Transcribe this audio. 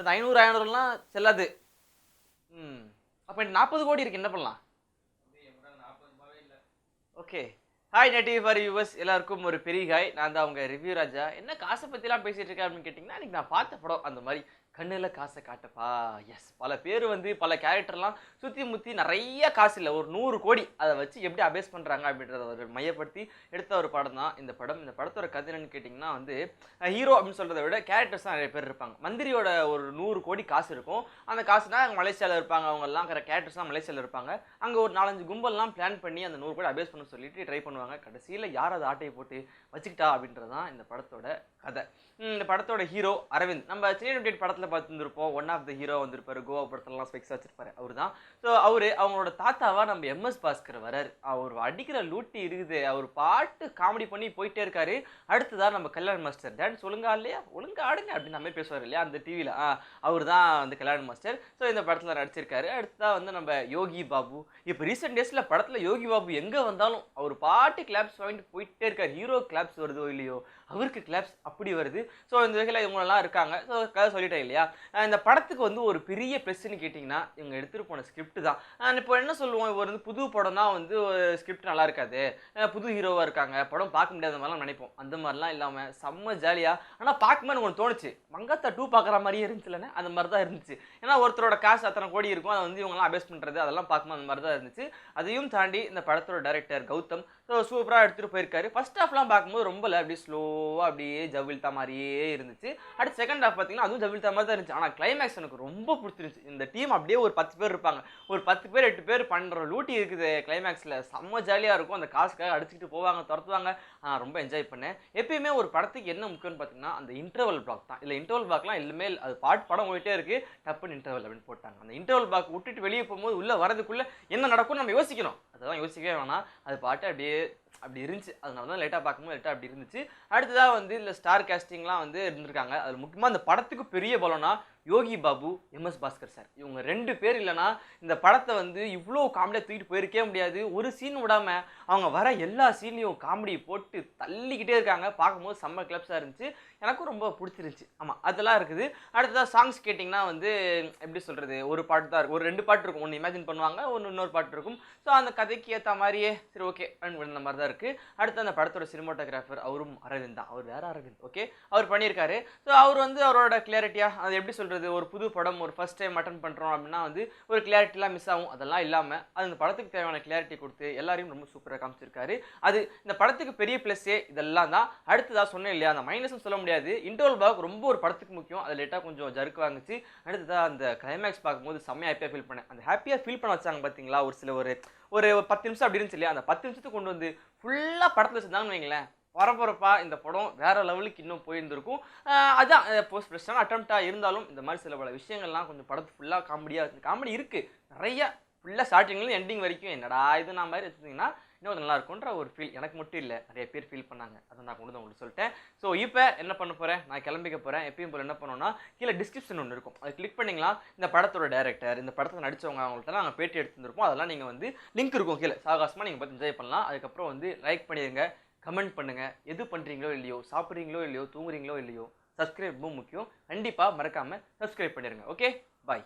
இப்போ இந்த 500 500லாம் செல்லாது. அப்போ 40 கோடி இருக்கு, என்ன பண்ணலாம்? Okay. Hi native for viewers எல்லாருக்கும் ஒரு பெரிய ஹாய். நான் தான் உங்க ரிவ்யூ ராஜா. என்ன காசை பற்றிலாம் பேசிட்டு இருக்கேன் அப்படின்னு கேட்டிங்கன்னா, இன்னைக்கு நான் பார்த்த படம் அந்த மாதிரி கண்ணுல காசை காட்டப்பா. எஸ், பல பேர் வந்து பல கேரக்டர்லாம் சுற்றி முற்றி நிறைய காசு இல்லை, ஒரு 100 கோடி அதை வச்சு எப்படி அபேஸ் பண்ணுறாங்க அப்படின்றத ஒரு மையப்படுத்தி எடுத்த ஒரு படம் தான் இந்த படம். இந்த படத்தோட கதை என்னன்னு கேட்டிங்கன்னா வந்து, ஹீரோ அப்படின்னு சொல்கிறத விட கேரக்டர்ஸ் தான் நிறைய பேர் இருப்பாங்க. மந்திரியோட ஒரு 100 கோடி காசு இருக்கும். அந்த காசுனா அங்கே மலேசியாவில் இருப்பாங்க, அவங்கெல்லாம் கேரக்டர்ஸ்லாம் மலேசியாவில் இருப்பாங்க. அங்கே ஒரு 4-5 கும்பல்லாம் பிளான் பண்ணி அந்த 100 கோடி அபேஸ் பண்ண சொல்லிட்டு ட்ரை பண்ணுவாங்க. கடைசியில் யார் அதை ஆட்டையை போட்டு வச்சுக்கிட்டா அப்படின்றது தான் இந்த படத்தோட கதை. இந்த படத்தோட ஹீரோ அரவிந்த். நம்ம சின்ன அப்டேட் படத்தில் பார்த்துருப்போம், ஒன் ஆஃப் த ஹீரோ வந்திருப்பாரு, கோவா படத்துலலாம் ஸ்பெக்ஸ் வச்சிருப்பாரு, அவர் தான். ஸோ அவங்களோட தாத்தாவா நம்ம எம்எஸ் பாஸ்கர் வராரு. அவர் அடிக்கிற லூட்டி இருக்குது, அவர் பாட்டு காமெடி பண்ணி போயிட்டே இருக்காரு. அடுத்ததான் நம்ம கல்யாண் மாஸ்டர், டான்ஸ் ஒழுங்கா இல்லையா, ஒழுங்கா ஆடுங்க அப்படின்னு நம்ம பேசுவார் இல்லையா அந்த டிவியில், அவர் தான் வந்து கல்யாண் மாஸ்டர். ஸோ இந்த படத்தில் நடிச்சிருக்காரு. அடுத்ததான் வந்து நம்ம யோகி பாபு. இப்போ ரீசெண்ட் டேஸில் படத்தில் யோகி பாபு எங்கே வந்தாலும் அவர் பாட்டு கிளாப்ஸ் வாங்கிட்டு போயிட்டே இருக்காரு. ஹீரோ கிளாப்ஸ் வருதோ இல்லையோ, அவருக்கு கிளாப்ஸ் அப்படி வருது. ஸோ இந்த வகையில் இவங்களெல்லாம் இருக்காங்க. ஸோ கதை சொல்லிட்டேன் இல்லையா. இந்த படத்துக்கு வந்து ஒரு பெரிய ப்ளஸ்ன்னு கேட்டிங்கன்னா, இவங்க எடுத்துகிட்டு போன ஸ்கிரிப்ட் தான். இப்போ என்ன சொல்லுவோம், இவர் வந்து புது படம் தான் வந்து ஸ்கிரிப்ட் நல்லா இருக்காது, புது ஹீரோவாக இருக்காங்க, படம் பார்க்க முடியாத மாதிரிலாம் நினைப்போம். அந்த மாதிரிலாம் இல்லாமல் செம்ம ஜாலியாக, ஆனால் பார்க்கும்போது உங்களுக்கு தோணுச்சு மங்காத்தா 2 பார்க்குற மாதிரியே இருந்துச்சு இல்லைன்னா, அந்த மாதிரி தான் இருந்துச்சு. ஏன்னா ஒருத்தரோட காசு அத்தனை கோடி இருக்கும், அதை வந்து இவங்களாம் அபேஸ் பண்ணுறது அதெல்லாம் பார்க்கும்போது அந்த மாதிரி தான் இருந்துச்சு. அதையும் தாண்டி இந்த படத்தோட டைரக்டர் கௌதம் ஸோ சூப்பராக எடுத்துகிட்டு போயிருக்காரு. ஃபர்ஸ்ட் ஹாஃப்லாம் பார்க்கும்போது ரொம்ப அப்படியே ஸ்லோவாக அப்படியே ஜவில்தா மாதிரியே இருந்துச்சு. அடுத்து செகண்ட் ஹாஃப் பார்த்தீங்கன்னா அதுவும் ஜவில்தா மாதிரி தான் இருந்துச்சு. ஆனால் கிளைமேக்ஸ் எனக்கு ரொம்ப பிடிச்சிருந்துச்சு. இந்த டீம் அப்படியே ஒரு 10 பேர் இருப்பாங்க, ஒரு 10 பேர் 8 பேர் பண்ணுற லூட்டி இருக்குது கிளைமேக்ஸில், செம்ம ஜாலியாக இருக்கும். அந்த காசுக்காக அடிச்சுக்கிட்டு போவாங்க, துரத்துவாங்க. ரொம்ப என்ஜாய் பண்ணேன். எப்பயுமே ஒரு படத்துக்கு என்ன முக்கியம்னு பார்த்தீங்கன்னா அந்த இன்டர்வல் பிளாக் தான். இல்லை இன்டர்வல் பிளாக்லாம் எல்லாமே அது படம் போயிட்டே இருக்கு, டப்புன்னு இன்டர்வல் அப்படின்னு போட்டாங்க. அந்த இன்டர்வல் பிளாக் விட்டுட்டு வெளியே போகும்போது உள்ளே வரதுக்குள்ளே என்ன நடக்கும்னு நம்ம யோசிக்கணும். அதெல்லாம் யோசிக்கவே வேணாம், அது பாட்டு அப்படியே அப்படி இருந்துச்சு. அதனால தான் லைட்டாக பார்க்கும்போது லைட்டாக அப்படி இருந்துச்சு. அடுத்ததாக வந்து இல்லை ஸ்டார் கேஸ்டிங்லாம் வந்து இருந்திருக்காங்க. அதில் முக்கியமாக அந்த படத்துக்கு பெரிய பலம்னா யோகி பாபு, எம்எஸ் பாஸ்கர் சார், இவங்க 2 பேர் இல்லைனா இந்த படத்தை வந்து இவ்வளோ காமெடியாக தூக்கிட்டு போயிருக்கவே முடியாது. ஒரு சீன் விடாமல் அவங்க வர எல்லா சீன்லையும் காமெடி போட்டு தள்ளிக்கிட்டே இருக்காங்க. பார்க்கும்போது செம்ம கிளப்ஸாக இருந்துச்சு, எனக்கும் ரொம்ப பிடிச்சிருந்துச்சு. ஆமாம், அதெல்லாம் இருக்குது. அடுத்ததாக சாங்ஸ் கேட்டிங்கன்னா வந்து எப்படி சொல்கிறது, ஒரு பாட்டு தான் இருக்கும், ஒரு 2 பாட்டு இருக்கும். ஒன்று இமேஜின் பண்ணுவாங்க, இன்னொரு பாட்டு இருக்கும். ஸோ அந்த கதைக்கு ஏற்ற மாதிரியே சரி ஓகே அந்த மாதிரி தான் இருக்குது. அடுத்து அந்த படத்தோட சினிமாட்டோகிராஃபர் அவரும் அரவிந்த் தான், அவர் வேற அரவிந்த், ஓகே, அவர் பண்ணியிருக்காரு. ஸோ அவர் வந்து அவரோட கிளாரிட்டியாக அது எப்படி சொல்கிறது, ஒரு புது படம் ஒரு ஃபர்ஸ்ட் டைம் அட்டன் பண்ணுறோம் அப்படின்னா வந்து ஒரு கிளாரிட்டிலாம் மிஸ் ஆகும். அதெல்லாம் இல்லாமல் அது இந்த படத்துக்கு தேவையான கிளாரிட்டி கொடுத்து எல்லாரையும் ரொம்ப சூப்பராக காமிச்சிருக்காரு. அது இந்த படத்துக்கு பெரிய ப்ளஸ்ஸே இதெல்லாம் தான். அடுத்ததாக சொன்னேன் இல்லையா, அந்த மைனஸ்ன்னு சொல்ல முடியாது, இன்டர்வல் பிளாக் ரொம்ப ஒரு படத்துக்கு முக்கியம், அது லேட்டாக கொஞ்சம் ஜருக்கு வாங்குச்சு. அடுத்ததாக அந்த கிளைமேக்ஸ் பார்க்கும்போது செம்மையாக ஹாப்பியாக ஃபீல் பண்ணேன். அந்த ஹாப்பியாக ஃபீல் பண்ண வச்சாங்க பார்த்தீங்களா, ஒரு சில ஒரு 10 நிமிஷம் அப்படி இருந்துச்சு இல்லையா, அந்த 10 நிமிஷத்துக்கு கொண்டு வந்து ஃபுல்லாக படத்தில் வச்சுருந்தாங்கன்னு வைங்களேன், பரபரப்பா இந்த படம் வேற லெவலுக்கு இன்னும் போயிருந்திருக்கும். அதான் போஸ்ட் ப்ரெஸ்டான அட்டம்ப்டாக இருந்தாலும் இந்த மாதிரி சில பல விஷயங்கள்லாம் கொஞ்சம் படத்து ஃபுல்லாக காமெடி இருக்குது நிறைய. ஃபுல்லாக ஸ்டார்டிங்லேருந்து எண்டிங் வரைக்கும் என்னடா இது நான் மாதிரி வச்சுருந்தீங்கன்னா இன்னும் நல்லா இருக்குன்ற ஒரு ஃபீல் எனக்கு மட்டும் இல்லை, நிறைய பேர் ஃபீல் பண்ணாங்க. அதை நான் கொண்டு வந்து உங்களுக்கு சொல்லிட்டேன். ஸோ இப்போ என்ன பண்ண போகிறேன், நான் கிளம்பிக்க போகிறேன். எப்பயும் போல் என்ன பண்ணோன்னா கீழே டிஸ்கிரிப்ஷன் ஒன்று இருக்கும், அதை கிளிக் பண்ணிங்களா இந்த படத்தோட டேரக்டர், இந்த படத்தில் நடித்தவங்க, அவங்கள்ட்ட நாங்கள் பேட்டி எடுத்துருப்போம். அதெல்லாம் நீங்கள் வந்து லிங்க் இருக்கும் கீழே, சாகாசமாக நீங்கள் பார்த்து என்ஜாய் பண்ணலாம். அதுக்கப்புறம் வந்து லைக் பண்ணிடுங்க, கமெண்ட் பண்ணுங்கள், எது பண்ணுறீங்களோ இல்லையோ, சாப்பிட்றீங்களோ இல்லையோ, தூங்குறீங்களோ இல்லையோ, சப்ஸ்கிரைபும் முக்கியம். கண்டிப்பாக மறக்காமல் சப்ஸ்கிரைப் பண்ணிடுங்க. ஓகே, பாய்.